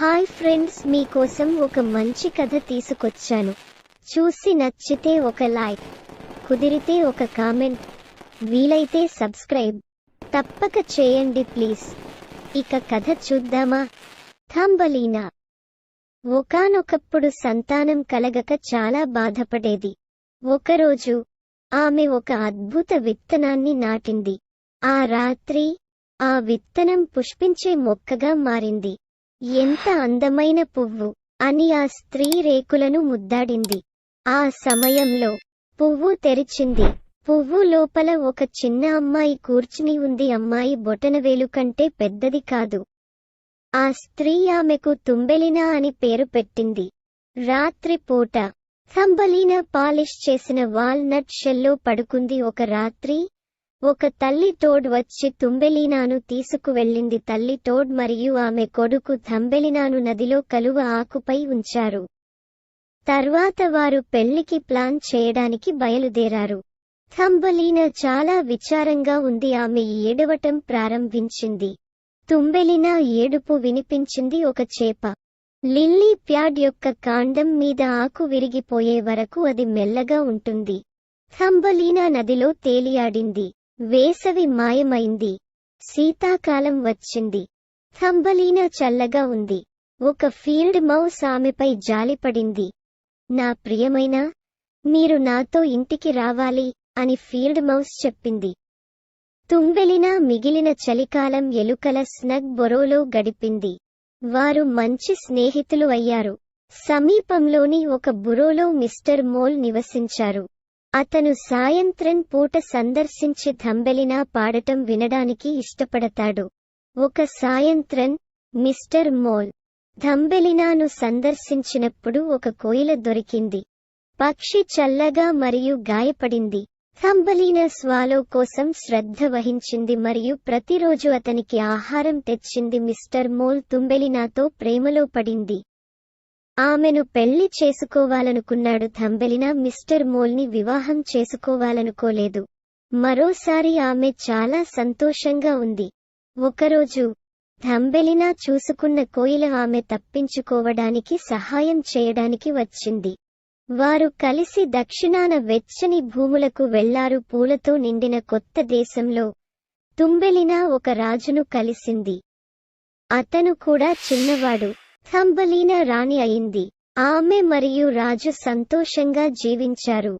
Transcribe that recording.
Hi friends, మీకోసం ఒక మంచి కథ తీసుకొచ్చాను. చూసి నచ్చితే ఒక లైక్, కుదిరితే ఒక కామెంట్, వీలైతే సబ్స్క్రైబ్ తప్పక చేయండి ప్లీజ్. ఇక కథ చూద్దామా? థంబలీనా ఒకానొకప్పుడు సంతానం కలగక చాలా బాధపడేది. ఒకరోజు ఆమె ఒక అద్భుత విత్తనాన్ని నాటింది. ఆ రాత్రి ఆ విత్తనం పుష్పించే మొక్కగా మారింది. ఎంత అందమైన పువ్వు అని ఆ స్త్రీ రేకులను ముద్దాడింది. ఆ సమయంలో పువ్వు తెరిచింది. పువ్వు లోపల ఒక చిన్న అమ్మాయి కూర్చుని ఉంది. అమ్మాయి బొటనవేలు కంటే పెద్దది కాదు. ఆ స్త్రీ ఆమెకు తుంబెలినా అని పేరు పెట్టింది. రాత్రి పూట థంబలీనా పాలిష్ చేసిన వాల్నట్ షెల్లో పడుకుంది. ఒక రాత్రి ఒక తల్లి టోడ్ వచ్చి తుంబెలీనాను తీసుకువెళ్ళింది. తల్లి టోడ్ మరియు ఆమె కొడుకు థంబెలినాను నదిలో కలువ ఆకుపై ఉంచారు. తర్వాత వారు పెళ్లికి ప్లాన్ చేయడానికి బయలుదేరారు. థంబలీనా చాలా విచారంగా ఉంది. ఆమె ఏడవటం ప్రారంభించింది. తుంబెలినా ఏడుపు వినిపించింది. ఒక చేప లిల్లీ ప్యాడ్ యొక్క కాండం మీద ఆకు విరిగిపోయే వరకు అది మెల్లగా ఉంటుంది. థంబలీనా నదిలో తేలియాడింది. వేసవి మాయమైంది. శీతాకాలం వచ్చింది. థంబలీనా చల్లగా ఉంది. ఒక ఫీల్డ్ మౌస్ ఆమెపై జాలిపడింది. నా ప్రియమైనా, మీరు నాతో ఇంటికి రావాలి అని ఫీల్డ్ మౌస్ చెప్పింది. తుంబెలినా మిగిలిన చలికాలం ఎలుకల స్నగ్ బొరోలో గడిపింది. వారు మంచి స్నేహితులు అయ్యారు. సమీపంలోని ఒక బురోలో మిస్టర్ మోల్ నివసించారు. అతను సాయంత్రం పూట సందర్శించి థంబెలినా పాడటం వినడానికి ఇష్టపడతాడు. ఒక సాయంత్రం మిస్టర్ మోల్ థంబెలినాను సందర్శించినప్పుడు ఒక కోయిల దొరికింది. పక్షి చల్లగా మరియు గాయపడింది. థంబెలినా స్వాలో కోసం శ్రద్ధ వహించింది మరియు ప్రతిరోజు అతనికి ఆహారం తెచ్చింది. మిస్టర్ మోల్ తుంబెలినాతో ప్రేమలో పడింది. ఆమెను పెళ్లి చేసుకోవాలనుకున్నాడు. థంబెలినా మిస్టర్ మోల్ని వివాహం చేసుకోవాలనుకోలేదు. మరోసారి ఆమె చాలా సంతోషంగా ఉంది. ఒకరోజు థంబెలినా చూసుకున్న కోయిల ఆమె తప్పించుకోవడానికి సహాయం చేయడానికి వచ్చింది. వారు కలిసి దక్షిణాన వెచ్చని భూములకు వెళ్లారు. పూలతో నిండిన కొత్త దేశంలో తుంబెలినా ఒక రాజును కలిసింది. అతను కూడా చిన్నవాడు. థంబలీనా రాణి అయింది. ఆమె మరియు రాజు సంతోషంగా జీవించారు.